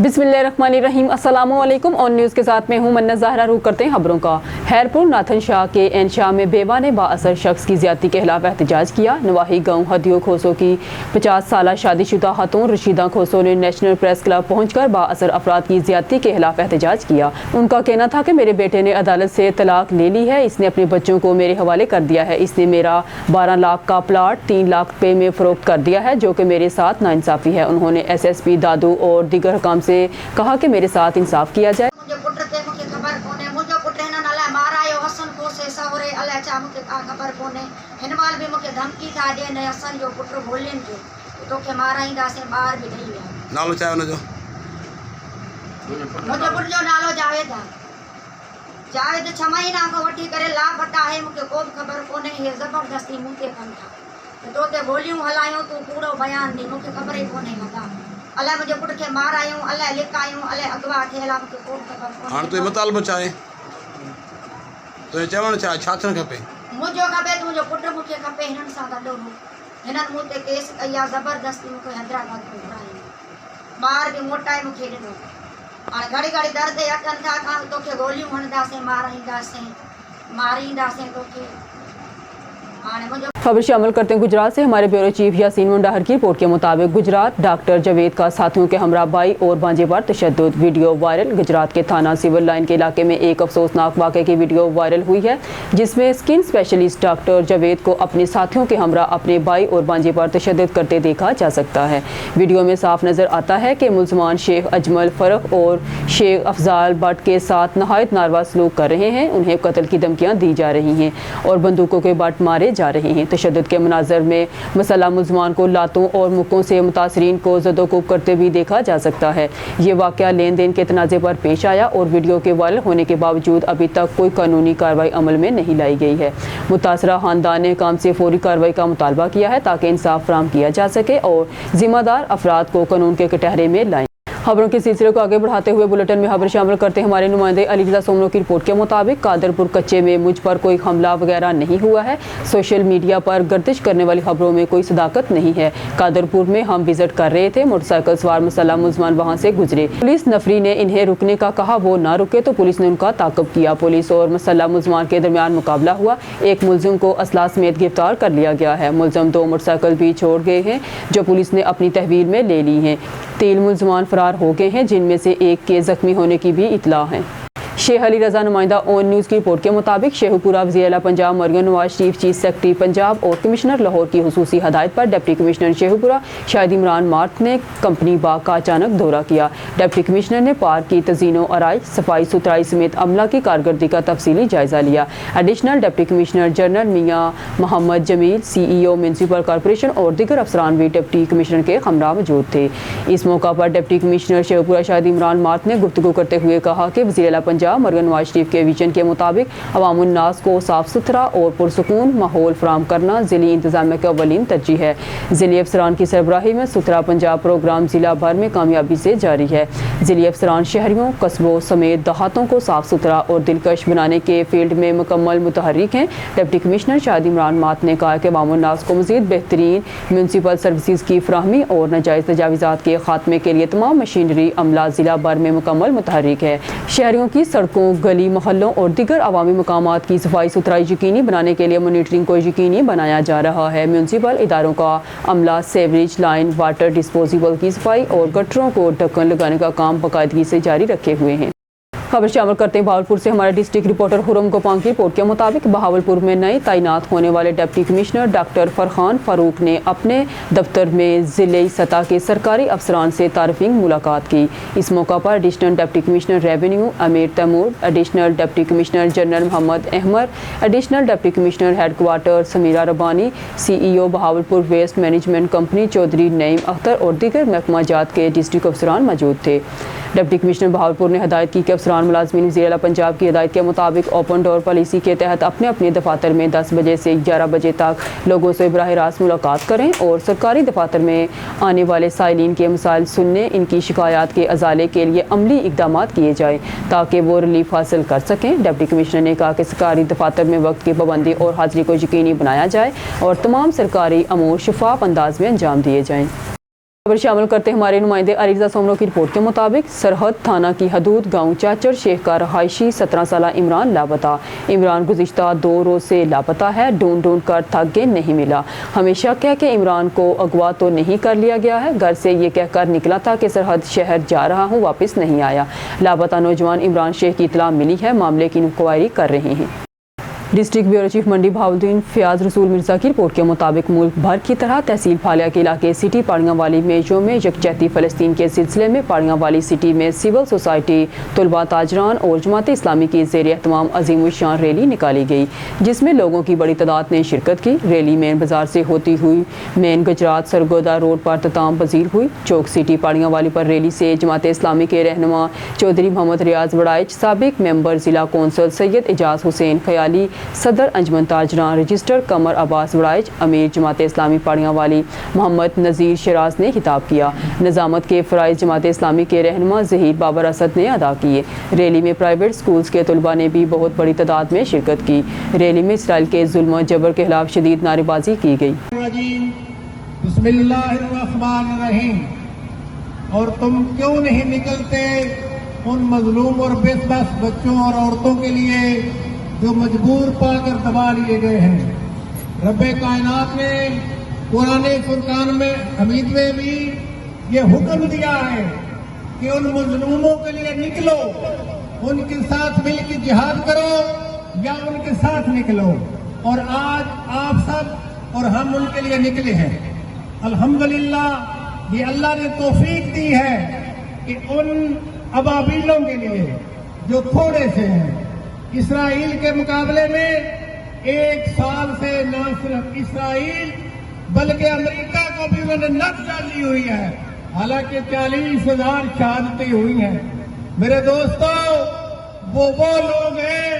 बिस्मिल्लाहिर्रहमानिर्रहीम। अस्सलामुअलैकुम। On news के साथ मैं हूं मन्ना ज़ाहरा। रुख करते हैं खबरों का। हैरपुर नाथन शाह के एन शाह में बेवा ने बाअसर शख्स की ज़्यादती के खिलाफ एहतजाज किया। नवाही गांव हदियो खोसो की 50 साला शादीशुदा खातून रशीदा खोसो ने नेशनल प्रेस क्लब पहुंचकर बाअसर अफराद की ज़्यादती के खिलाफ एहतजाज किया। उनका कहना था कि मेरे बेटे ने अदालत से तलाक ले ली है, इसने अपने बच्चों को मेरे हवाले कर दिया है, इसने मेरा 12 लाख का प्लाट 3 लाख रुपये में फ़रोख्त कर दिया है, जो कि मेरे साथ नाइंसाफ़ी है। उन्होंने SSP दादू और दीगर हुकाम से कहा कि मेरे साथ इंसाफ किया जाए। नालो चाहे उन जो मुझे पुट जो नालो जावेद आहे। जावेद 6 महीना को वठी करे लापता है, मूंखे को बि ख़बर कोन्हे। हे ज़बरदस्ती मूं ते कनि था तो ते गोलियूं हलायूं, तूं पूरो बयान ॾे, मूंखे ख़बर ई कोन्हे। हदा अलाए मुंहिंजे पुट खे मारायूं, अलाए लिकायूं, अलाए अगवा थियल आहे, मूंखे को बि ख़बर कोन्हे। हाणे तुंहिंजो मुतालबो छा आहे? तुंहिंजो चवणु छा छा थियणु खपे? मुंहिंजो खपे त मुंहिंजो पुट मूंखे खपे। हिननि सां गॾु हो, हिननि मूं ते केस कई आहे, ज़बरदस्ती मूंखे हैदराबाद में घुराई, ॿार बि मोटाए मूंखे ॾिनो। हाणे घड़ी घड़ी दर्द अचनि था, खां तोखे गोलियूं हणंदासीं, मारींदासीं तोखे। हाणे मुंहिंजो खबर शामिल करते हैं गुजरात से। हमारे ब्यूरो चीफ यासीन मुंडाहर की रिपोर्ट के मुताबिक गुजरात डॉक्टर जावेद का साथियों के हमरा भाई और भांजे पर तशद्दुद, वीडियो वायरल। गुजरात के थाना सिविल लाइन के इलाके में एक अफसोसनाक वाक़े की वीडियो वायरल हुई है, जिसमें स्किन स्पेशलिस्ट डॉक्टर जावेद को अपने साथियों के हमरा अपने भाई और भांजे पर तशद्दुद करते देखा जा सकता है। वीडियो में साफ नज़र आता है कि मुलजमान शेख अजमल फरख और शेख अफजाल भट्ट के साथ नहायत नारवा सलूक कर रहे हैं। उन्हें कत्ल की धमकियाँ दी जा रही हैं और बंदूकों के बट मारे जा रहे हैं। तशद्दुद के मनाज़र में मसला मुलजमान को लातों और मुक्कों से मुतासरीन को ज़दोकोब करते भी देखा जा सकता है। ये वाक़या लेन देन के तनाज़े पर पेश आया और वीडियो के वायरल होने के बावजूद अभी तक कोई कानूनी कार्रवाई अमल में नहीं लाई गई है। मुतासरा खानदान ने काम से फौरी कार्रवाई का मुतालबा किया है ताकि इंसाफ फराहम किया जा सके और ज़िम्मेदार अफराद को कानून के कटहरे में लाएं। खबरों के सिलसिले को आगे बढ़ाते हुए बुलेटिन में खबर शामिल करते हैं हमारे नुमाइंदे अली रज़ा सोमनो की रिपोर्ट के मुताबिक कादरपुर कच्चे में मुझ पर कोई हमला वगैरह नहीं हुआ है। सोशल मीडिया पर गर्दिश करने वाली खबरों में कोई सदाकत नहीं है। कादरपुर में हम विजिट कर रहे थे, मोटरसाइकिल सवार मुसल्लम मुलजमान वहां से गुजरे। पुलिस नफरी ने इन्हें रुकने का कहा, वो ना रुके तो पुलिस ने उनका ताक़ब किया। पुलिस और मुसल्लम मुलजमान के दरमियान मुकाबला हुआ। एक मुलजिम को असला समेत गिरफ्तार कर लिया गया है। मुलजिम 2 मोटरसाइकिल भी छोड़ गए हैं जो पुलिस ने अपनी तहवील में ले ली हैं। 3 मुलजमान फरार हो गए हैं, जिनमें से एक के जख्मी होने की भी इतला है। शेख अली रज़ा नुमाइंदा ऑन न्यूज़ की रिपोर्ट के मुताबिक शेखुपुरा वज़ीर-ए-आला पंजाब मरियम नवाज शरीफ चीफ सेक्रेटरी पंजाब और कमिश्नर लाहौर की हुसूसी हदायत पर deputy commissioner Sheikhupura Shahid Imran math ने कंपनी बाग का अचानक दौरा किया। डिप्टी कमिश्नर ने पार्क की तज़ीनो आराइश, सफाई सुथराई समेत अमला की कारकर्दगी का तफसीली जायजा लिया। Additional deputy commissioner general Mian Mohammad Jamil, CEO municipal corporation और दीगर अफसरान भी डिप्टी कमिश्नर के हमरा मौजूद थे। इस मौका पर deputy commissioner Sheikhupura Shahid Imran math ने गुफ्तगू करते हुए कहा कि वज़ीर-ए-आला पंजाब मरियम नवाज शरीफ के विजन के मुताबिक अवामुन नास को साफ सुथरा और पुरसुकून माहौल फराहम करना ज़िली इंतज़ामिया की अव्वलीन तरजीह है। ज़िली अफसरान की सरबराही में सुथरा पंजाब प्रोग्राम ज़िला भर में कामयाबी से जारी है। ज़िली अफसरान शहरियों, कस्बों समेत देहातों को साफ सुथरा और दिलकश बनाने के फील्ड में मुकम्मल मुतहर्रिक हैं। डिप्टी कमिश्नर शाहिद इमरान मात ने कहा कि अवामुन नास को मज़ीद बेहतरीन म्यूनसिपल सर्विसेज की फराहमी और नाजायज़ तजावीज़ात के खात्मे के लिए तमाम मशीनरी अमला ज़िला भर में मुकम्मल मुतहर्रिक है। शहरियों की सड़कों, गली मोहल्लों और दीगर अवामी मकामात की सफाई सुथराई यकीनी बनाने के लिए मॉनिटरिंग को यकीनी बनाया जा रहा है। म्यूनसिपल इदारों का अमला सेवरेज लाइन, वाटर डिस्पोजेबल की सफाई और गटरों को ढक्कन लगाने का काम बाकायदगी से जारी रखे हुए हैं। खबर शामिल करते हैं बहावलपुर से। हमारे डिस्ट्रिक्ट रिपोर्टर हुरम गोपांग की रिपोर्ट के मुताबिक बहावलपुर में नए तैनात होने वाले deputy commissioner doctor Farhan Farooq ने अपने दफ्तर में ज़िले सतह के सरकारी अफसरान से तारीफिंग मुलाकात की। इस मौका पर additional deputy commissioner revenue Amir Taimur, additional deputy commissioner general Mohammad Ahmad, additional deputy commissioner headquarter Sameera Rabbani, CEO Bahawalpur waste management company Chaudhry Naeem Akhtar और दीगर महकमा जात के डिस्ट्रिक्ट अफसरान मौजूद थे। डिप्टी कमिश्नर बहावलपुर ने हदायत की कि अफसरान मुलाजमीन वज़ीर-ए-आला पंजाब की हदायत के मुताबिक ओपन डोर पॉलिसी के तहत अपने अपने दफातर में 10 बजे से 11 बजे तक लोगों से बराह रास्त मुलाकात करें और सरकारी दफातर में आने वाले साइलिन के मसाइल सुनने, इनकी शिकायत के अजाले के लिए अमली इकदाम किए जाएँ ताकि वो रिलीफ हासिल कर सकें। डिप्टी कमिश्नर ने कहा कि सरकारी दफातर में वक्त की पाबंदी और हाजिरी को यकीनी बनाया जाए और तमाम सरकारी अमूर शफाफ अंदाज में अंजाम दिए जाएँ। खबर शामिल करते हमारे नुमाइंदे अरीजा सोमरो की रिपोर्ट के मुताबिक सरहद थाना की हदूद गांव चाचर शेख का रहायशी 17 साला इमरान लापता। इमरान गुज़िश्ता 2 रोज़ से लापता है। ढूंढ ढूंढ कर थक के नहीं मिला। हमेशा कह के इमरान को अगवा तो नहीं कर लिया गया है। घर से ये कहकर निकला था कि सरहद शहर जा रहा हूँ, वापस नहीं आया। लापता नौजवान इमरान शेख की इतला मिली है। मामले की इंक्वायरी कर रहे हैं। डिस्ट्रिक्ट ब्यूरो चीफ मंडी बहाउद्दीन फयाज रसूल मिर्ज़ा की रिपोर्ट के मुताबिक मुल्क भर की तरह तहसील फालिया के इलाके सिटी पाड़ियाँ वाली मेजों में यकजहती फ़लस्तीन के सिलसिले में पाड़ियाँ वाली सिटी में सिविल सोसाइटी, तलबा, ताजरान और जमात इस्लामी की ज़ेर एहतमाम अज़ीमुश्शान रैली निकाली गई, जिसमें लोगों की बड़ी तादाद ने शिरकत की। रैली मेन बाजार से होती हुई मेन गुजरात सरगोदा रोड पर तमाम पजीर हुई। चौक सिटी पाड़ियाँ वाली पर रैली से जमात इस्लामी के रहनुमा चौधरी मोहम्मद रियाज बड़ाइच, साबिक मेंबर ज़िला कौंसल सैयद एजाज हुसैन खयाली, सदर अंजमन ताजरान रजिस्टर कमर अब्बास बड़ाइच, अमीर जमात इस्लामी पाड़ियाँ वाली मोहम्मद नज़ीर शराज ने खिताब किया। निज़ामत के फ़राइज़ जमात इस्लामी के रहनुमा ज़हीर बाबर असद ने अदा किए। रैली में प्राइवेट स्कूल्स के तलबा ने भी बहुत बड़ी तादाद में शिरकत की। रैली में इसराइल के जुल्म जबर के खिलाफ शदीद नारेबाजी की गई। बिस्मिल्लाहिर्रहमानिर्रहीम। और तुम क्यों नहीं निकलते उन मजलूम और बेबस बच्चों और औरतों के लिए जो मजबूर पाकर दबा लिए गए हैं। रब्बे कायनात ने कुरान फुरकान में हमीद में भी ये हुक्म दिया है कि उन मजलूमों के लिए निकलो, उनके साथ मिलकर जिहाद करो या उनके साथ निकलो। और आज आप सब और हम उनके लिए निकले हैं। अल्हम्दुलिल्लाह, ये अल्लाह ने तौफीक दी है कि उन अबाबीलों के लिए जो थोड़े से हैं, इसराइल के मुकाबले में 1 साल से न सिर्फ इसराइल बल्कि अमेरिका को भी उन्होंने नक डाली हुई है। हालांकि 40,000 शहादतें हुई हैं। मेरे दोस्तों, वो लोग हैं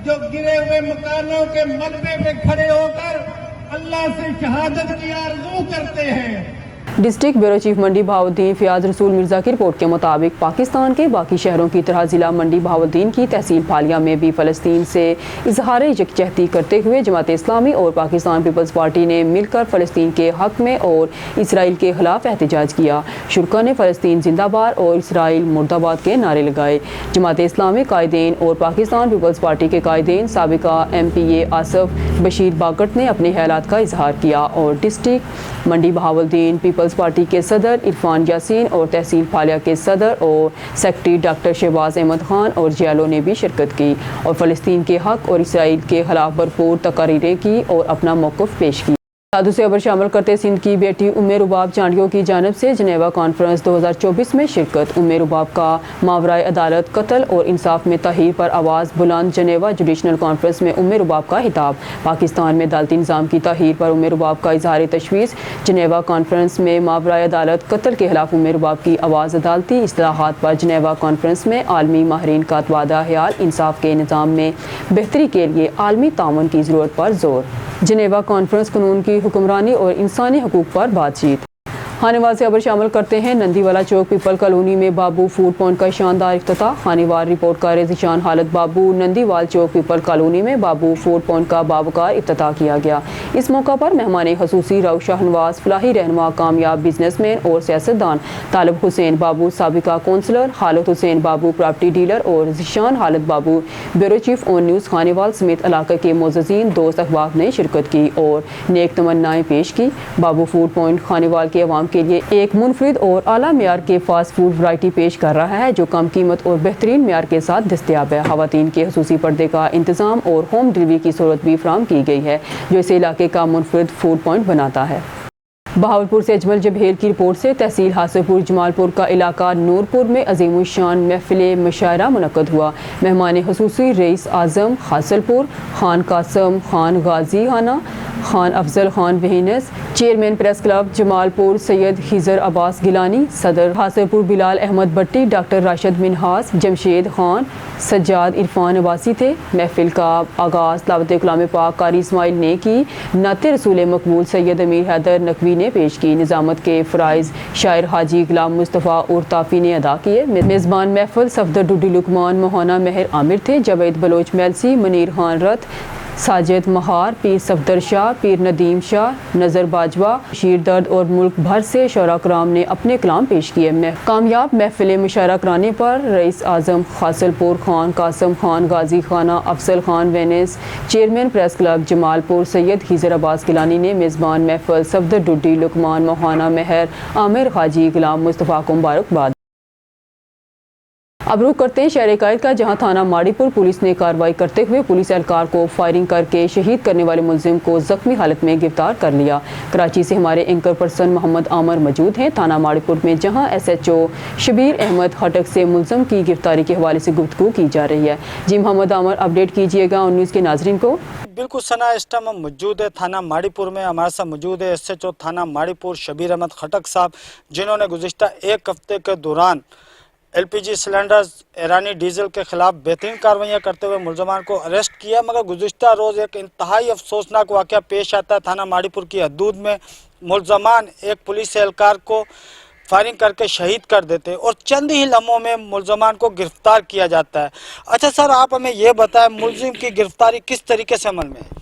जो गिरे हुए मकानों के मलबे पे खड़े होकर अल्लाह से शहादत की आरज़ू करते हैं। डिस्ट्रिक्ट ब्यूरो चीफ मंडी बहाउद्दीन फयाज रसूल मिर्ज़ा की रिपोर्ट के मुताबिक पाकिस्तान के बाकी शहरों की तरह ज़िला मंडी बहाउद्दीन की तहसील फालिया में भी फ़लस्तीन से इजहार यकजहती करते हुए जमात इस्लामी और पाकिस्तान पीपल्स पार्टी ने मिलकर फ़लस्तीन के हक़ में और इसराइल के खिलाफ एहतजाज किया। शुरका ने फ़लस्तीन जिंदाबाद और इसराइल मुर्दाबाद के नारे लगाए। जमात इस्लामी कायदीन और पाकिस्तान पीपल्स पार्टी के कायदीन साबिका MPA आसफ बशीर बागट ने अपने ख्यालात का इजहार किया और डिस्ट्रिक्ट मंडी बहाउद्दीन पीपल्स पार्टी के सदर इरफान यासीन और तहसील फालिया के सदर और सेक्रेटरी डॉक्टर शहबाज अहमद खान और जियालो ने भी शिरकत की और फ़लस्तीन के हक़ और इसराइल के खिलाफ भरपूर तकारीरें की और अपना मौक़िफ़ पेश किया। साधु से खबर शामिल करते सिंध की बेटी उम्मे रुबाब चांडियों की जानिब से जनेवा कॉन्फ्रेंस 2024 में शिरकत। उम्मे रुबाब का मावराए अदालत कत्ल और इंसाफ में तहरीर पर आवाज़ बुलंद। जनेवा जुडिशनल कॉन्फ्रेंस में उम्मे रुबाब का खिताब। पाकिस्तान में अदालती निज़ाम की तहरीर पर उम्मे रुबाब का इजहार तशवीश। जनेवा कॉन्फ्रेंस में मावराए अदालत कत्ल के खिलाफ उम्मे रुबाब की आवाज़। अदालती इस्लाहात पर जनेवा कॉन्फ्रेंस में आलमी माहरीन का तबादला ख्याल। इंसाफ के निज़ाम में बेहतरी के लिए आलमी ताउन की ज़रूरत पर जोर। जनेवा कॉन्फ्रेंस कानून की हुक्मरानी और इंसानी हकूक़ पर बातचीत। खानेवाल से खबर शामिल करते हैं। नंदीवाला चौक पीपल कॉलोनी में बाबू फूड पॉइंट का शानदार इफ्तिताह। खानेवाल रिपोर्ट कर ज़िशान हालत बाबू नंदीवाल चौक पीपल कॉलोनी में बाबू फूड पॉइंट का बावकार इफ्तिताह किया गया। इस मौका पर मेहमान खसूसी राव शाहनवाज, फलाही रहनुमा, कामयाब बिजनेसमैन और सियासतदान तालिब हुसैन बाबू, साबिका कौंसलर हालत हुसैन बाबू, प्रॉपर्टी डीलर और ज़िशान हालत बाबू, bureau chief on news Khanewal समेत इलाके के मोअज़्ज़ीन, दोस्त, अहबाब ने शिरकत की और नेक तमन्नाएं पेश की। बाबू फूड पॉइंट खानेवाल के अवाम के लिए एक मुनफरिद और आला मेयार के फास्ट फूड वैरायटी पेश कर रहा है जो कम कीमत और बेहतरीन मेयार के साथ दस्तयाब है। खवातीन के खसूसी पर्दे का इंतजाम और होम डिलीवरी की सहूलत भी फराहम की गई है जो इस इलाके का मुनफरिद फूड पॉइंट बनाता है। बहावलपुर से अजमल जबहेर की रिपोर्ट से तहसील हासिलपुर जमालपुर का इलाका नूरपुर में अज़ीमुश्शान महफिल मुशायरा मुनक़्क़द हुआ। मेहमान ख़ुसूसी रईस आज़म हासिलपुर, खान कासम खान गाजी खाना, खान अफजल खान वहीनस, chairman press club Jamalpur Syed Khizar Abbas Gilani, सदर हासिलपुर बिलाल अहमद भट्टी, डॉक्टर राशिद मिनहास, जमशेद खान, सज्जाद इरफान अब्बासी थे। महफिल का आगाज़ तिलावत कलाम पाक कारी इस्माइल ने की। नाते रसूल मकबूल सैयद अमीर हैदर नकवी ने पेश की। निज़ामत के फ़राइज़ शायर हाजी गुलाम मुस्तफ़ा उर्ताफ़ी ने अदा किए। मेज़बान महफिल सफदर डुडी लुकमान, मोहाना महर आमिर थे। जावेद बलोच मेलसी, मुनीर खान रथ, साजिद महार, पीर सफदर शाह, पीर नदीम शाह, नज़र बाजवा, शीर दर्द और मुल्क भर से शोरा कराम ने अपने कलाम पेश किए। कामयाब महफिल मुशायरा कराने पर रईस आज़म खासलपुर खान, कासम खान, गाजी खाना, अफजल खान वेनिस, chairman press club Jamalpur, Syed Khizar Abbas Gilani ने मेज़बान महफिल सफदर डुड्डी, लुकमान मोहाना मेहर, आमिर हाजी, गुलाम मुस्तफ़ा को मुबारकबाद। अब रुख करते हैं शहर कायद का, जहां थाना माड़ीपुर पुलिस ने कार्रवाई करते हुए पुलिस एहलकार को फायरिंग करके शहीद करने वाले मुलजिम को जख्मी हालत में गिरफ्तार कर लिया। कराची से हमारे एंकर पर्सन मोहम्मद आमर मौजूद हैं थाना माड़ीपुर में, जहां SHO शबीर अहमद खटक से मुलजिम की गिरफ्तारी के हवाले से गुफ्तगू की जा रही है। जी मोहम्मद आमर, अपडेट कीजिएगा उन न्यूज़ के नाजरीन को। बिल्कुल सना, इस टाइम हम मौजूद है थाना माड़ीपुर में। हमारे साथ मौजूद है SHO थाना माड़ीपुर शबीर अहमद खटक साहब, जिन्होंने गुज़िश्ता एक हफ्ते के दौरान LPG सिलेंडर्स, ईरानी डीजल के खिलाफ बेहतरीन कार्रवाइयाँ करते हुए मुलजमान को अरेस्ट किया। मगर गुज़िश्ता रोज़ एक इंतहाई अफसोसनाक वाक़या पेश आता है थाना माड़ीपुर की हदूद में। मुलजमान एक पुलिस एहलकार को फायरिंग करके शहीद कर देते और चंद ही लम्हों में मुलजमान को गिरफ्तार किया जाता है। अच्छा सर, आप हमें ये बताएं, मुलजिम की गिरफ्तारी किस तरीके से अमल में है?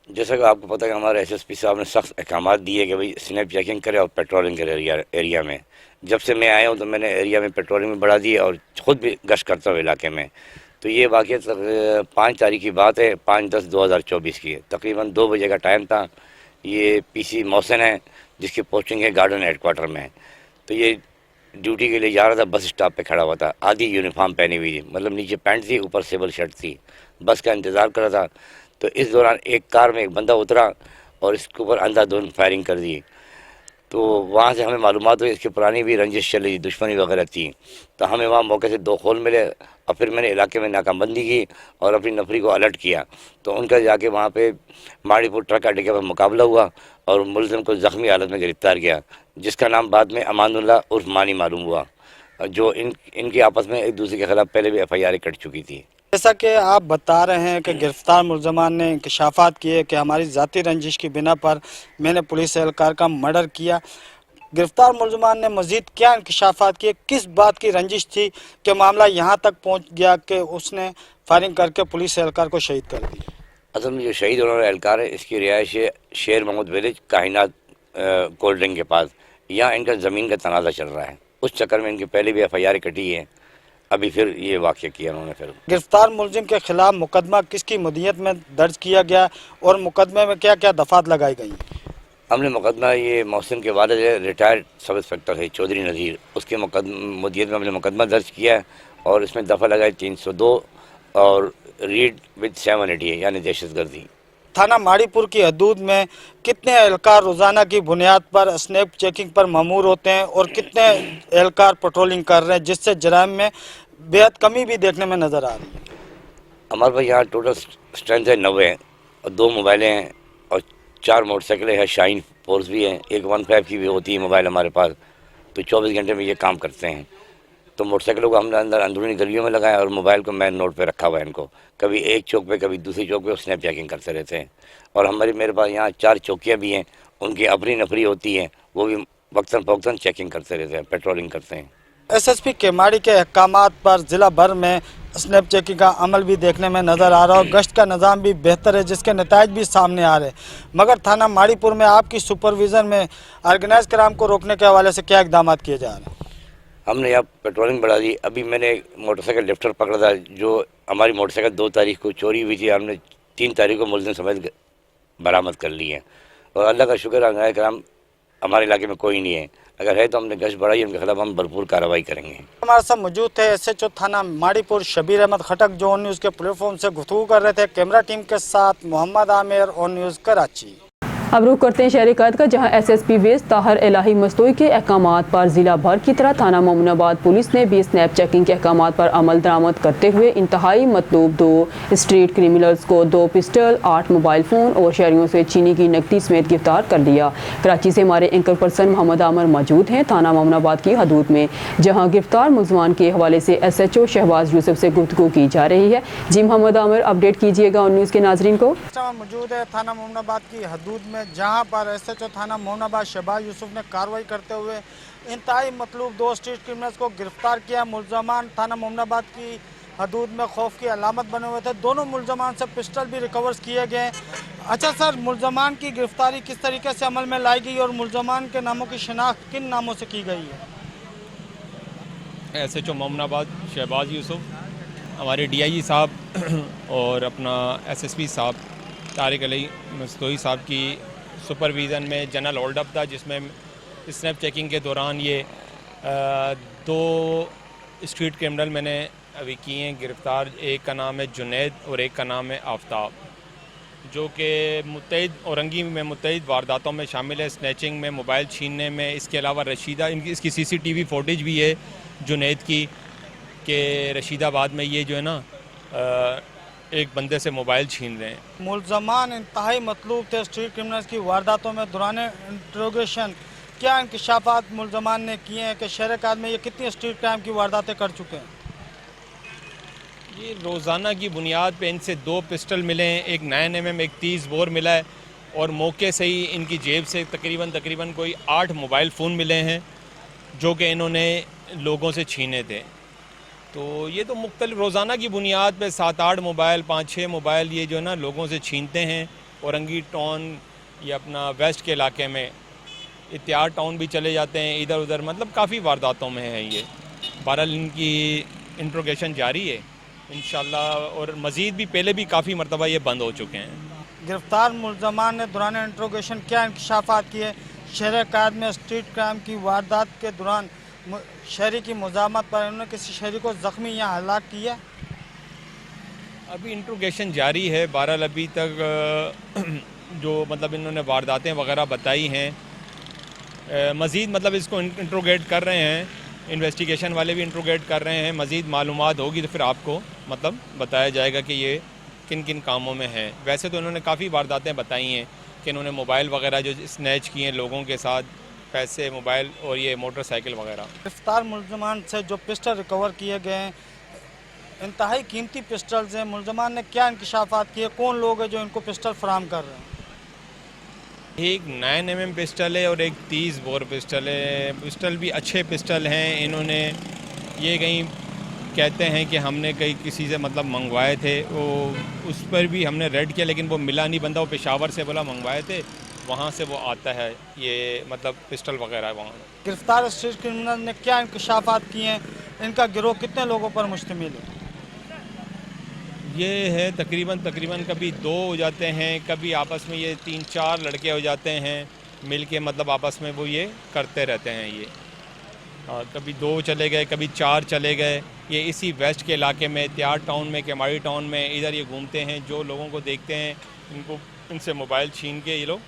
जैसा कि आपको पता है कि हमारे SSP साहब ने सख्त अहकाम दिए कि भाई स्नैप चेकिंग करे और पेट्रोलिंग करे एरिया में। जब से मैं आया हूँ तो मैंने एरिया में पेट्रोलिंग में बढ़ा दी और ख़ुद भी गश्त करता हूँ इलाके में। तो ये वाक़या 5 तारीख की बात है, 5/10/2024 की है। तकरीबन 2 बजे का टाइम था। ये PC मोहसिन है, जिसकी पोस्टिंग है गार्डन हेडक्वार्टर में। तो ये ड्यूटी के लिए जा रहा था, बस स्टॉप पे खड़ा हुआ था, आधी यूनिफॉर्म पहनी हुई थी, मतलब नीचे पैंट थी, ऊपर सिविल शर्ट थी। बस का इंतज़ार कर रहा था। तो इस दौरान एक कार में एक बंदा उतरा और इसके ऊपर अंधाधुंध फायरिंग कर दी। तो वहाँ से हमें मालूमात हुई इसकी पुरानी भी रंजिश चली, दुश्मनी वगैरह थी। तो हमें वहाँ मौके से 2 खोल मिले और फिर मैंने इलाके में नाकाबंदी की और अपनी नफरी को अलर्ट किया। तो उनका जाके वहाँ पे माड़ीपुर ट्रक अड्डे के पर मुकाबला हुआ और मुलजिम को ज़ख्मी हालत में गिरफ्तार किया, जिसका नाम बाद में अमानुल्लाह उर्फ मानी मालूम हुआ, जो इनकी आपस में एक दूसरे के खिलाफ पहले भी FIR कट चुकी थी। जैसा कि आप बता रहे हैं कि गिरफ्तार मुलजमान ने इंकशाफात किए कि हमारी ज़ाती रंजिश की बिना पर मैंने पुलिस एहलकार का मर्डर किया। गिरफ्तार मुलजमान ने मज़ीद क्या इंकशाफात किए, किस बात की रंजिश थी कि मामला यहाँ तक पहुँच गया कि उसने फायरिंग करके पुलिस एहलकार को शहीद कर दिया? असल में जो शहीद होने वाला एहलकार है, इसकी रिहाइश है शेर महमूद विलेज काहिनात कोल्ड ड्रिंक के पास। यहाँ इनका ज़मीन का तनाज़ा चल रहा है, उस चक्कर में इनकी पहले भी FIR कटी है, अभी फिर ये वाक़या किया उन्होंने। फिर गिरफ्तार मुलजिम के खिलाफ मुकदमा किसकी मदीयत में दर्ज किया गया और मुकदमे में क्या क्या दफ़ात लगाई गई? हमने मुकदमा, ये मोहसिन के वालिद है, रिटायर्ड सब इंस्पेक्टर है चौधरी नज़ीर, उसके मदीयत में हमने मुकदमा दर्ज किया है और इसमें दफ़ा लगाई 302 और रीड विद 780 यानी दहशतगर्दी। थाना माड़ीपुर की हदूद में कितने एहलकार रोज़ाना की बुनियाद पर स्नैप चेकिंग पर मामूर होते हैं और कितने एहलकार पेट्रोलिंग कर रहे हैं, जिससे जराइम में बेहद कमी भी देखने में नज़र आ रही है? हमारे पास यहाँ टोटल स्ट्रेंथ है 90 और 2 मोबाइलें हैं और 4 मोटरसाइकिलें हैं, शाइन फोर्स भी हैं, एक 15 की भी होती है मोबाइल हमारे पास। तो 24 घंटे में ये काम करते हैं। तो मोटरसाइकिलों को हमने अंदर अंदरूनी गलियों में लगाया और मोबाइल को मेन रोड पे रखा हुआ है इनको। कभी एक चौक पे, कभी दूसरी चौक पे स्नैप चेकिंग करते रहते हैं। और मेरे पास यहाँ 4 चौकियाँ भी हैं, उनकी अपनी नफरी होती हैं, वो भी वक्तन फ़ौक्तन चेकिंग करते रहते हैं, पेट्रोलिंग करते हैं। SSP केमाड़ी के अहकामात पर ज़िला भर में स्नैप चेकिंग का अमल भी देखने में नज़र आ रहा है और गश्त का निज़ाम भी बेहतर है, जिसके नताइज भी सामने आ रहे हैं। मगर थाना माड़ीपुर में आपकी सुपरविज़न में ऑर्गेनाइज क्राइम को रोकने के हवाले से क्या इक़दाम किए जा रहे हैं? हमने यहाँ पेट्रोलिंग बढ़ा दी। अभी मैंने मोटरसाइकिल लिफ्टर पकड़ा था, जो हमारी मोटरसाइकिल 2 तारीख को चोरी हुई थी, हमने 3 तारीख को मुलजिम समेत बरामद कर ली है। और अल्लाह का शुक्र, ऑर्गेनाइज क्राइम हमारे इलाके में कोई नहीं है। अगर है तो हमने गश्त बढ़ाई, उनके खिलाफ हम भरपूर कार्रवाई करेंगे। हमारे साथ मौजूद थे SHO थाना माड़ीपुर शबीर अहमद खटक, जो ऑन न्यूज़ के प्लेटफॉर्म से गुफ्तगू कर रहे थे। कैमरा टीम के साथ मोहम्मद आमिर, ऑन न्यूज़ कराची। अब रुख करते हैं शहर कायद का, जहां SSP वेस्ट ताहर इलाही मस्तोई के अहकामात पर जिला भर की तरह थाना मोमिनाबाद पुलिस ने भी स्नैप चेकिंग के अहकामात पर अमल दरामद करते हुए इंतहाई मतलूब 2 स्ट्रीट क्रिमिनल्स को 2 पिस्टल, 8 मोबाइल फ़ोन और शहरियों से चीनी की नकदी समेत गिरफ्तार कर लिया। कराची से हमारे एंकर पर्सन मोहम्मद आमर मौजूद हैं थाना मोमिनाबाद की हदूद में, जहाँ गिरफ्तार मुलजमान के हवाले से SHO शहबाज यूसुफ से गुफ्तगू की जा रही है। जी मोहम्मद आमर, अपडेट कीजिएगा उन न्यूज़ के नाजरीन को। मौजूद है थाना मोमिनाबाद की हदूद में, में, जहां पर एसएचओ थाना मोहम्मदाबाद शहबाज यूसुफ ने कार्रवाई करते हुए इंतहाई मतलूब 2 स्ट्रीट क्रिमिनल्स को गिरफ्तार किया। मुलजमान थाना मोहम्मदाबाद की हदूद में खौफ की अलामत बने हुए थे। दोनों मुलजमान से पिस्टल भी रिकवर्स किए गए। अच्छा सर, मुलजमान की गिरफ्तारी किस तरीके से अमल में लाई गई और मुलजमान के नामों की शिनाख्त किन नामों से की गई है? एसएचओ मोहम्मदाबाद शहबाज यूसुफ, हमारे डीआईजी साहब और अपना एसएसपी साहब तारिक अली मस्तोई साहब की सुपरविज़न में जनरल होल्ड अप था, जिसमें स्नैप चेकिंग के दौरान ये 2 स्ट्रीट क्रिमिनल मैंने अभी किए हैं गिरफ़्तार। एक का नाम है जुनैद और एक का नाम है आफ्ताब, जो कि मुतैद औरंगी में मुतैद वारदातों में शामिल है, स्नैचिंग में, मोबाइल छीनने में। इसके अलावा रशीदा इसकी सीसीटीवी फुटेज भी है जुनैद की, कि रशीदाबाद में ये जो है ना एक बंदे से मोबाइल छीन रहे हैं। मुलजमान इंतहाई मतलूब थे स्ट्रीट क्रिमिनल्स की वारदातों में। दौरान इंट्रोगेशन क्या इंकशाफात मुलजमान ने किए हैं कि शहर काद में ये कितनी स्ट्रीट क्राइम की वारदातें कर चुके हैं? ये रोज़ाना की बुनियाद पे इनसे 2 पिस्टल मिले हैं, एक 9mm, एक 30 बोर मिला है, और मौके से ही इनकी जेब से तकरीबन कोई 8 मोबाइल फ़ोन मिले हैं, जो कि इन्होंने लोगों से छीने थे। तो ये तो मुख्तलिफ रोज़ाना की बुनियाद पे 7-8 मोबाइल, 5-6 मोबाइल ये जो है ना लोगों से छीनते हैं। औरंगी टाउन या अपना वेस्ट के इलाके में, इत्तिहाद टाउन भी चले जाते हैं, इधर उधर, मतलब काफ़ी वारदातों में है ये। बहरहाल इनकी इंट्रोगेशन जारी है इंशाल्लाह, और मज़ीद भी पहले भी काफ़ी मरतबा ये बंद हो चुके हैं। गिरफ्तार मुलजमान ने दौरान इंट्रोगेशन क्या इंकशाफात किए? शहर काद में स्ट्रीट क्राइम की वारदात के दौरान शहरी की मुजामत पर उन्होंने किसी शहरी को ज़ख्मी या हलाक किया? अभी इंट्रोगेशन जारी है। बहरहाल अभी तक जो मतलब इन्होंने वारदातें वगैरह बताई हैं, मज़ीद मतलब इसको इंट्रोगेट कर रहे हैं, इन्वेस्टिगेशन वाले भी इंट्रोगेट कर रहे हैं। मज़ीद मालूमात होगी तो फिर आपको मतलब बताया जाएगा कि ये किन किन कामों में है। वैसे तो इन्होंने काफ़ी वारदातें बताई हैं कि इन्होंने मोबाइल वगैरह जो स्नैच किए हैं लोगों के साथ, पैसे, मोबाइल और ये मोटरसाइकिल वगैरह। गिरफ्तार मुलजमान से जो पिस्टल रिकवर किए गए हैं, इंतहाई कीमती पिस्टल्स हैं। मुलजमान ने क्या इंकशाफात किए? कौन लोग हैं जो इनको पिस्टल फराहम कर रहे हैं? एक 9mm पिस्टल है और एक 30 बोर पिस्टल है। पिस्टल भी अच्छे पिस्टल हैं। इन्होंने ये कहीं कहते हैं कि हमने कहीं किसी से मतलब मंगवाए थे, वो उस पर भी हमने रेड किया लेकिन वो मिला नहीं बंदा, वो पेशावर से बोला मंगवाए थे, वहाँ से वो आता है ये मतलब पिस्टल वगैरह वहाँ। गिरफ्तार स्ट्रीट क्रिमिनल ने क्या इंकशाफात किए हैं? इनका गिरोह कितने लोगों पर मुश्तमिल है? ये है तकरीबन कभी 2 हो जाते हैं, कभी आपस में ये 3-4 लड़के हो जाते हैं मिल के, मतलब आपस में वो ये करते रहते हैं ये। कभी 2 चले गए, कभी 4 चले गए। ये इसी वेस्ट के इलाके में, इत्तिहाद टाउन में, केमाड़ी टाउन में, इधर ये घूमते हैं। जो लोगों को देखते हैं इनको इनसे मोबाइल छीन के ये लोग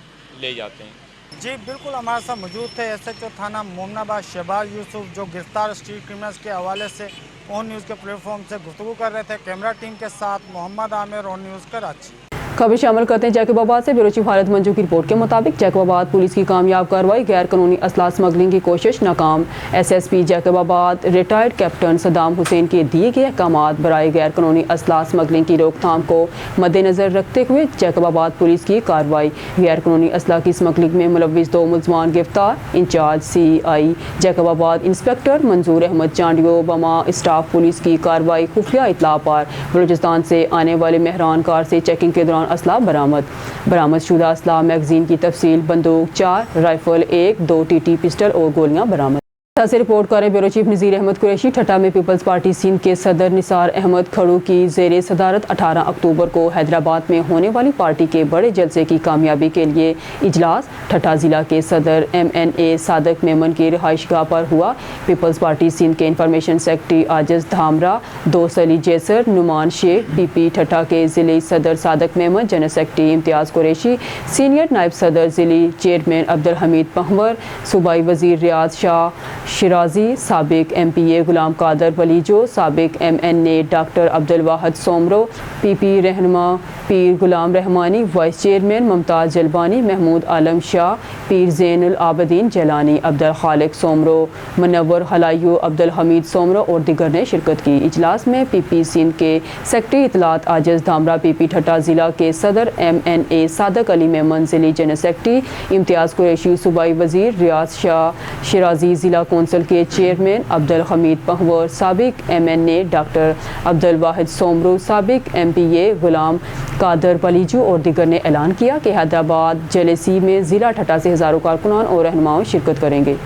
ले जाते हैं। जी बिल्कुल, हमारे साथ मौजूद थे एसएचओ थाना मोहम्मदाबाद शहबाज यूसुफ, जो गिरफ्तार स्ट्रीट क्रिमिनल्स के हवाले से ऑन न्यूज़ के प्लेटफॉर्म से गुफ्तगू कर रहे थे। कैमरा टीम के साथ मोहम्मद आमिर, ऑन न्यूज़ कराची। खबर शामिल करते हैं जैकबाबाद से। ब्यूरो चीफ भारत मंजू की रिपोर्ट के मुताबिक जैकबाबाद पुलिस की कामयाब कार्रवाई, गैर कानूनी असला स्मगलिंग की कोशिश नाकाम। SSP Jacobabad retired captain Saddam Hussain के दिए गए अहकामात बराए गैर कानूनी असला स्मगलिंग की रोकथाम को मद्देनजर रखते हुए जैकबाबाद पुलिस की कार्रवाई। गैर कानूनी असला की स्मगलिंग में मुलविस 2 मुलजमान गिरफ्तार। इंचार्ज CI जैकबाबाद इंस्पेक्टर मंजूर अहमद चांडियो बमा स्टाफ पुलिस की कार्रवाई। खुफिया इतला पर बलूचिस्तान से आने वाले मेहरान कार से चेकिंग के दौरान असला बरामद शुदा असला मैगजीन की तफसील, बंदूक 4, राइफल 1, 2 TT पिस्टल और गोलियां बरामद। से रिपोर्ट करें ब्यूरो चीफ नज़ीर अहमद कुरैशी। ठट्टा में पीपल्स पार्टी सिंध के सदर निसार अहमद खड़ू की ज़ेरे सदारत 18 अक्टूबर को हैदराबाद में होने वाली पार्टी के बड़े जलसे की कामयाबी के लिए इजलास ठट्टा ज़िला के सदर MNA सादक मेमन की रिहाइशगाह पर हुआ। पीपल्स पार्टी सिंध के इंफॉर्मेशन सेक्रेटरी आजिज़ धामरा, दोस्त अली जैसर, नुमान शेख, PP ठट्टा के ज़िले सदर Sadiq Memon, general secretary Imtiaz Qureshi, senior नायब सदर ज़िले चेयरमैन अब्दुल हमीद पंवर, सूबाई वज़ीर रियाज शाह, शिराजी, साबिक MPA गुलाम कादर वलीजो, साबिक MNA डॉक्टर अब्दुल वाहिद सोमरो, PP रहनुमा पीर गुलाम रहमानी, वाइस चेयरमैन मुमताज़ जलबानी, महमूद आलम शाह, पीर ज़ैनुल आबदीन जलानी, अब्दुल खालिक सोमरो, मुनव्वर हलाइयो, अब्दुल हमीद सोमरो और दिगर ने शिरकत की। इजलास में PP सिंध के सेक्रेटरी इतलात आजिज़ धामरा, PP ठट्टा ज़िला के सदर MNA सादक अली मेमन, ज़िली जनरल सेक्रेटरी इम्तियाज़ कुरैशी, सूबाई वज़ीर रियाज शाह शिराजी, ज़िला कौंसिल के चेयरमैन अब्दुल हमीद पहवर, साबिक MNA डॉक्टर अब्दुल वाहिद सोमरो, साबिक MPA गुलाम कादर वलीजो और दिगर ने ऐलान किया कि हैदराबाद जेलेसी में ज़िला ठट्टा से हज़ारों कारकुनान और रहनुमाओं शिरकत करेंगे।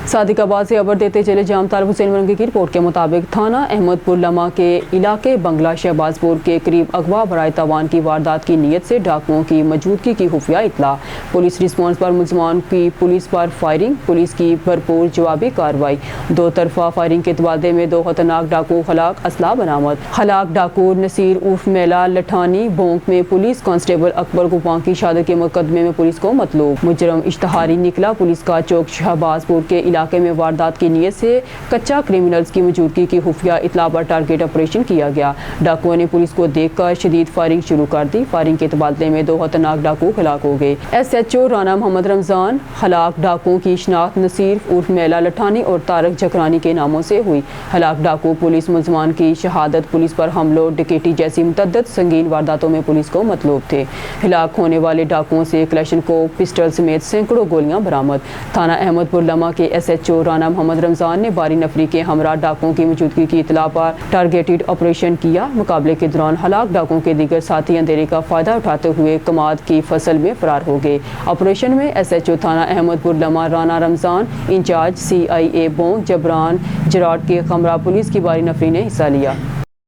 सादिकाबाद से खबर देते चले जाम तालब हुसैन मरंगी की रिपोर्ट के मुताबिक थाना अहमदपुर लमा के इलाके बंगला शहबाजपुर के करीब अगवा बराए तवान की वारदात की नीयत से डाकुओं की मौजूदगी की खुफिया इतला। पुलिस रिस्पॉन्स पर मुलजमान की पुलिस पर फायरिंग, पुलिस की भरपूर जवाबी कार्रवाई। दो तरफा फायरिंग के तबादले में 2 खतरनाक डाकू हलाक, असला बरामद। हलाक डाकू नसीर उर्फ मेला लठानी बोंक में पुलिस कांस्टेबल अकबर गुफां की शहादत के मुकदमे में पुलिस को मतलूब। मुजरम इश्तहारी निकला। पुलिस का चौक शहबाजपुर के इलाके में वारदात की नीयत से कच्चा क्रिमिनल्स की मौजूदगी की खुफिया इतला पर टारगेट ऑपरेशन किया गया। डाकुओं ने पुलिस को देखकर शदीद फायरिंग शुरू कर दी। फायरिंग के तबादले में 2 खतरनाक डाकू हलाक हो गए। SHO राना मोहम्मद रमजान हलाक डाकुओं की शनाख्त नसीर उर्फ मेला लठानी और तारक जकरानी के नामों से हुई। हलाक डाकू पुलिस मुलजमान की शहादत, पुलिस पर हमलों, डकैती जैसी मुतअद्दिद संगीन वारदातों में पुलिस को मतलूब थे। हलाक होने वाले डाकुओं से क्लैशनकोव पिस्टल समेत सैकड़ों गोलियां बरामद। थाना अहमदपुर लमा के SHO राना मोहम्मद रमजान ने बारी नफरी के हमरा डाकुओं की मौजूदगी की इतला पर टारगेटेड ऑपरेशन किया। मुकाबले के दौरान हलाक डाकुओं के दीगर साथी अंधेरे का फायदा उठाते हुए कमाद की फसल में फरार हो गए। ऑपरेशन में SHO थाना अहमदपुर लमा राना रमजान, इंचार्ज CIA बोंग जबरान जराट के खमरा पुलिस की बारी नफरी ने हिस्सा लिया।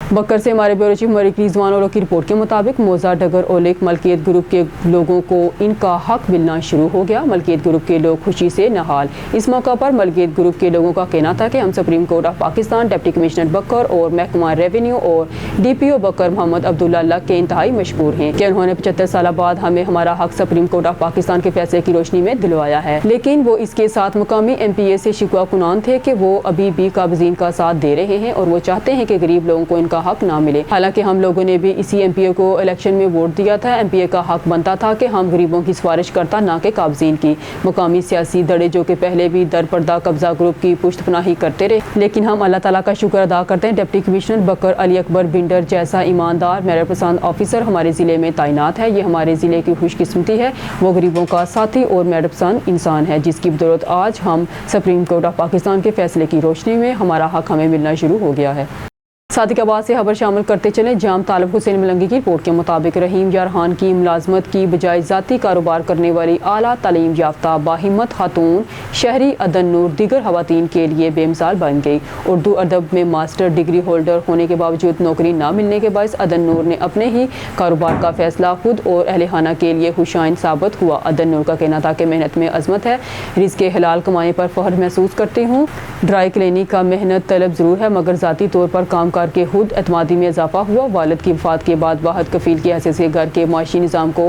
बकर से हमारे ब्यूरो चीफ मलिक रिजवान ओलो की रिपोर्ट के मुताबिक मोजा डगर ओलिक मलकियत ग्रुप के लोगों को इनका हक मिलना शुरू हो गया। मलकियत ग्रुप के लोग खुशी से नहाल। इस मौका पर मलकियत ग्रुप के लोगों का कहना था कि हम Supreme Court of Pakistan, deputy commissioner Bhakkar और महकमा रेवेन्यू और DPO बकर मोहम्मद अब्दुल्ला लक के इंतहाई मशहूर हैं कि उन्होंने 75 साल बाद हमें हमारा हक सुप्रीम कोर्ट ऑफ पाकिस्तान के फैसले की रोशनी में दिलवाया है। लेकिन वो इसके साथ मुकामी MPA से शिकवा कुनान थे कि वो अभी भी काबिजीन का साथ दे रहे हैं और वो चाहते हैं कि गरीब लोगों को इनका हक ना मिले। हालांकि हम लोगों ने भी इसी MPA को इलेक्शन में वोट दिया था। MPA का हक बनता था कि हम गरीबों की सिफारिश करता, ना कि काबजीन की। मुकामी सियासी दड़े जो कि पहले भी दर पर्दा कब्जा ग्रुप की पुश्तपनाही करते रहे, लेकिन हम अल्लाह ताला का शुक्र अदा करते हैं डिप्टी कमिश्नर बकर अली अकबर बिंडर जैसा ईमानदार मेरिट पसंद ऑफिसर हमारे ज़िले में तैनात है। ये हमारे ज़िले की खुशकिस्मती है। वो गरीबों का साथी और मेरिट पसंद इंसान है, जिसकी बदौलत आज हम सुप्रीम कोर्ट ऑफ पाकिस्तान के फैसले की रोशनी में हमारा हक हमें मिलना शुरू हो गया है। सादिकाबाद से खबर शामिल करते चले जाम तालब हुसैन मलंगी की रिपोर्ट के मुताबिक रहीम यारहान की मुलाजमत की बजाय ज़ाती कारोबार करने वाली आला तालीम याफ्ता बाहिम्मत खातून शहरी अदन नूर दिगर खवातीन के लिए बेमिसाल बन गई। उर्दू अदब में मास्टर डिग्री होल्डर होने के बावजूद नौकरी ना मिलने के बायस अदन नूर ने अपने ही कारोबार का फैसला खुद और अहले खाना के लिए खुशाइन साबित हुआ। अदन नूर का कहना था कि मेहनत में अजमत है, रिज़्क़ हलाल कमाने पर फख्र महसूस करती हूँ। ड्राई क्लिनिक का मेहनत तलब ज़रूर है, मगर ज़ाती तौर पर काम के खुद एतमादी में इजाफा हुआ। वालिद की वफ़ात के बाद वाहिद कफील की हैसियत से घर के माशी निज़ाम को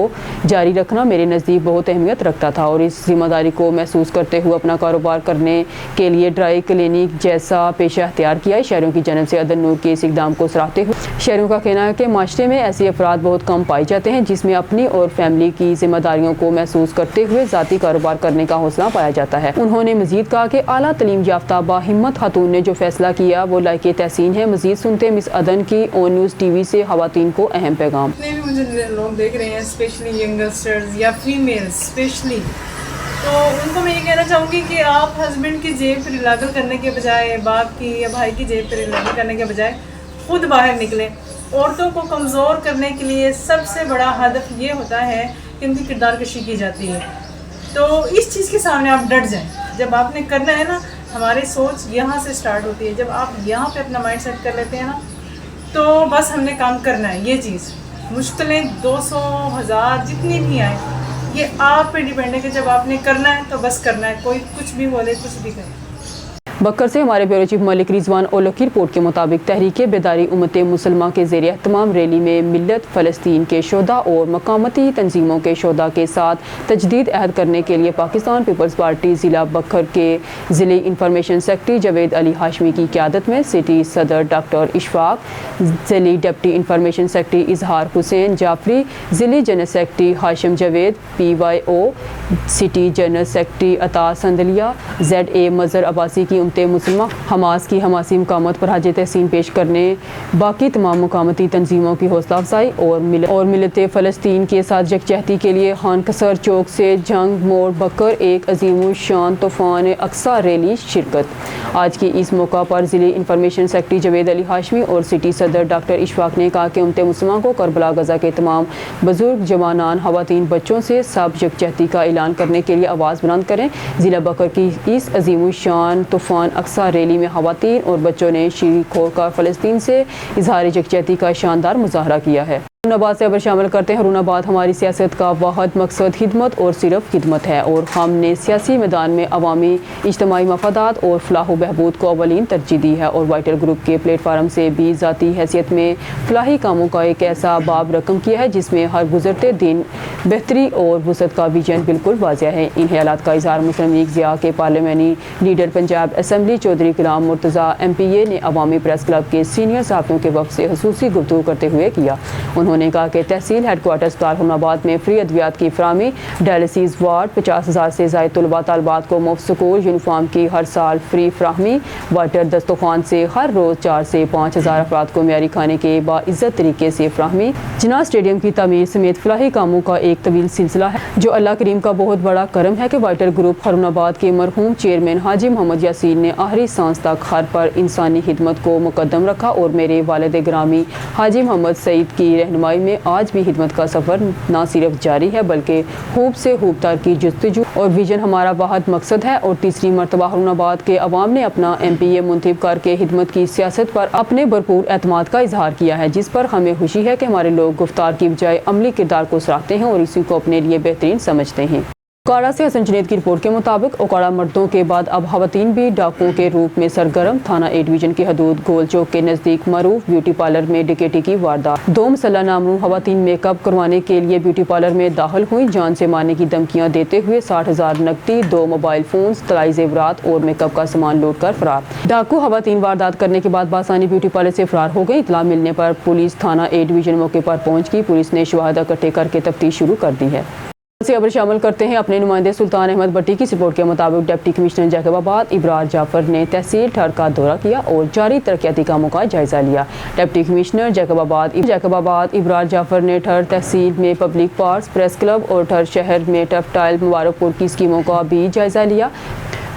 जारी रखना मेरे नज़दीक बहुत अहमियत रखता था और इस जिम्मेदारी को महसूस करते हुए अपना कारोबार करने के लिए ड्राई क्लिनिक जैसा पेशा अख्तियार किया। शहरों की जानब से अदन नूर के इस इक़दाम को सराहते हुए शहरों का कहना है कि माशरे में ऐसे अफराद बहुत कम पाए जाते हैं जिसमें अपनी और फैमिली की जिम्मेदारियों को महसूस करते हुए ज़ाती कारोबार करने का हौसला पाया जाता है। उन्होंने मज़ीद कहा कि आला तलीम याफ्ता बाहिम्मत खातून ने जो फैसला किया वो लायक तहसीन है। मज़ीद सुनते मिस अदन की ऑन न्यूज़ TV से खवातीन को अहम पैगाम। जितने भी मुझे लोग देख रहे हैं, स्पेशली यंगस्टर्स या फीमेल्स स्पेशली, तो उनको मैं ये कहना चाहूँगी कि आप हस्बैंड की जेब पर रिलागल करने के बजाय, बाप की या भाई की जेब पर रिलागल करने के बजाय खुद बाहर निकलें। औरतों को कमज़ोर करने के लिए सबसे बड़ा हदफ ये होता है कि उनकी किरदार कशी की जाती है। तो इस चीज़ के सामने आप डट जाएं। जब आपने करना है ना, हमारी सोच यहाँ से स्टार्ट होती है। जब आप यहाँ पे अपना माइंड सेट कर लेते हैं ना, तो बस हमने काम करना है। ये चीज़ मुश्किलें 200 1000 जितनी भी आए, ये आप पे डिपेंड है कि जब आपने करना है तो बस करना है, कोई कुछ भी बोले कुछ भी करे। बकर से हमारे ब्यूरो चीफ मलिक रिजवान ओलख की रिपोर्ट के मुताबिक तहरीक बेदारी उम्मत मुसलमान के ज़ेर एहतमाम रैली में मिल्लत फ़लस्तीन के शोधा और मकामती तंजीमों के शोधा के साथ तजदीद अहद करने के लिए पाकिस्तान पीपल्स पार्टी ज़िला बकर के ज़िले इंफॉर्मेशन सेक्रेटरी जावेद अली हाशमी की क़यादत में सिटी सदर डॉक्टर इशफाक, ज़िली deputy information secretary Izhar Hussain Jafri, ज़िली general secretary Hashim Javed, PYO city general secretary Ata Sandalia, ZA Mazhar Abbasi की उम्मत मुसलमान हमास की हमासी मुकामत पर हाजिर तहसीन पेश करने, बाकी तमाम मुकामती तंजीमों की हौसला अफजाई और मिलत फ़लस्तीन के साथ यकजहती के लिए खानकसर चौक से जंग मोड़ बकर एक अजीम शान तूफ़ान अक्सा रैली शिरकत। आज की इस मौका पर ज़िले इंफॉर्मेशन सेक्रेटरी जावेद अली हाशमी और सिटी सदर डॉक्टर इशफाक ने कहा कि उम्मत मुसलमान को करबला गज़ा के तमाम बुजुर्ग, जवानान, खवातीन, बच्चों से सब यकजहती का ऐलान करने के लिए आवाज़ बुलंद करें। ज़िला बकर की इस अजीम शान तूफ़ान अक्सा रैली में खवातीन और बच्चों ने शरीक होकर फ़लस्तीन से इजहार यकजहती का शानदार मुजाहरा किया है। हरुनाबाद से अब शामिल करते हैं। हरुनाबाद हमारी सियासत का वाहिद मकसद खिदमत और सिर्फ खिदमत है और हमने सियासी मैदान में अवामी इज्तमाई मफादात और फलाह बहबूद को अवलीन तरजीह दी है और वाइटल ग्रुप के प्लेटफार्म से भी ज़ाती हैसियत में फलाही कामों का एक ऐसा बाब रकम किया है जिसमें हर गुजरते दिन बेहतरी और वसअत का विजन बिल्कुल वाज़ेह है। इन ख्यालात का इज़हार मुस्लिम लीग ज़िया के पार्लियामानी leader Punjab assembly Chaudhry Ghulam Murtaza MPA ने अवामी प्रेस क्लब के सीनियर सहाफ़ियों के वक्त से खसूसी गुफ्तगू करते हुए किया। उन्होंने कहा कि तहसील हेडक्वार्टर अस्पताल हरुनाबाद में फ्री अद्वियात की फराहमी, डायलिसिस वार्ड, 50,000 से ज़ायद तलबा तालबात को मुफ्त स्कूल यूनिफॉर्म की हर साल फ्री फराहमी, वाटर दस्तरखान से हर रोज़ 4 से 5,000 अफराद को मियारी खाने के बाइज़्ज़त तरीके से फराहमी, जिना स्टेडियम की तमीर समेत फलाही कामों का एक तवील सिलसिला है जो अल्लाह करीम का बहुत बड़ा करम है कि वाइटल ग्रुप हरुनाबाद के मरहूम चेयरमैन हाजी मोहम्मद यासीन ने आखिरी सांस तक हर पर इंसानी खिदमत को मुकद्दम रखा और मेरे वालिद ग्रामी हाजी मोहम्मद सईद की रहनुमाई में आज भी खिदमत का सफ़र न सिर्फ जारी है बल्कि खूब से खूब तर की जस्तजू और विजन हमारा वाहिद मकसद है। और तीसरी मरतबा हरुनाबाद के अवाम ने अपना MPA मुंतखब करके खिदमत की सियासत पर अपने भरपूर एतमाद का इजहार किया है, जिस पर हमें खुशी है कि हमारे लोग गुफ्तार की बजाय अमली किरदार को सराहते हैं और इसी को अपने लिए बेहतरीन समझते हैं। ओकाड़ा से हसन जुनैद की रिपोर्ट के मुताबिक ओकाड़ा मर्दों के बाद अब खवातीन भी डाकुओं के रूप में सरगर्म। थाना A डिवीजन की हदूद गोल चौक के नज़दीक मरूफ ब्यूटी पार्लर में डकैती की वारदात। 2 मुसल्लह नामरू खवातीन मेकअप करवाने के लिए ब्यूटी पार्लर में दाखिल हुई, जान से मारने की धमकियां देते हुए 60,000 नकदी, 2 मोबाइल फोन्स, तलाई जेवरात और मेकअप का सामान लूट कर फरार। डाकू खवातीन वारदात करने के बाद बासानी ब्यूटी पार्लर से फरार हो गई। इतला मिलने पर पुलिस थाना A डिवीजन मौके पर पहुंच गई। पुलिस ने शुहादा इकट्ठे करके तफ्तीश शुरू कर दी है। से अब शामिल करते हैं अपने नुमाइंदे सुल्तान अहमद भट्टी की रिपोर्ट के मुताबिक डिप्टी कमिश्नर जैकबाबाद इब्रार जाफर ने तहसील ठर का दौरा किया और जारी तरक्याती कामों का जायजा लिया। डिप्टी कमिश्नर जैकबाबाद इब्रार जाफर ने ठर तहसील में पब्लिक पार्क्स, प्रेस क्लब और ठर शहर में टफटाइल मुबारकपुर की स्कीमों का भी जायजा लिया।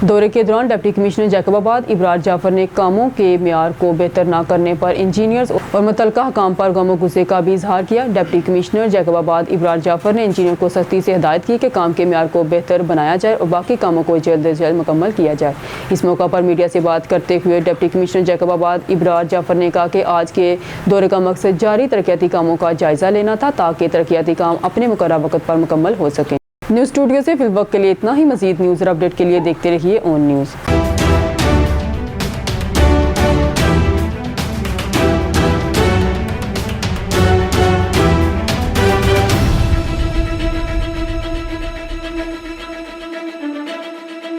दौरे के दौरान डिप्टी कमिश्नर जैकबाबाद इब्रार जाफर ने कामों के म्यार को बेहतर न करने पर इंजीनियर्स और मुतल्लिका हुकाम पर गम गुस्से का भी इजहार किया। डिप्टी कमिश्नर जैकबाबाद इब्रार जाफर ने इंजीनियर को सख्ती से हिदायत की कि काम के म्यार को बेहतर बनाया जाए और बाकी कामों को जल्द से जल्द मुकम्मल किया जाए। इस मौका पर मीडिया से बात करते हुए डिप्टी कमिश्नर जैकबाबाद इब्रार जाफर ने कहा कि आज के दौरे का मकसद जारी तरक्याती कामों का जायजा लेना था ताकि तरक्याती काम अपने मुकर्रर वक्त पर मुकम्मल हो सके। न्यूज़ स्टूडियो से फिल वक्त के लिए इतना ही। मजीद न्यूज़ और अपडेट के लिए देखते रहिए ऑन न्यूज़।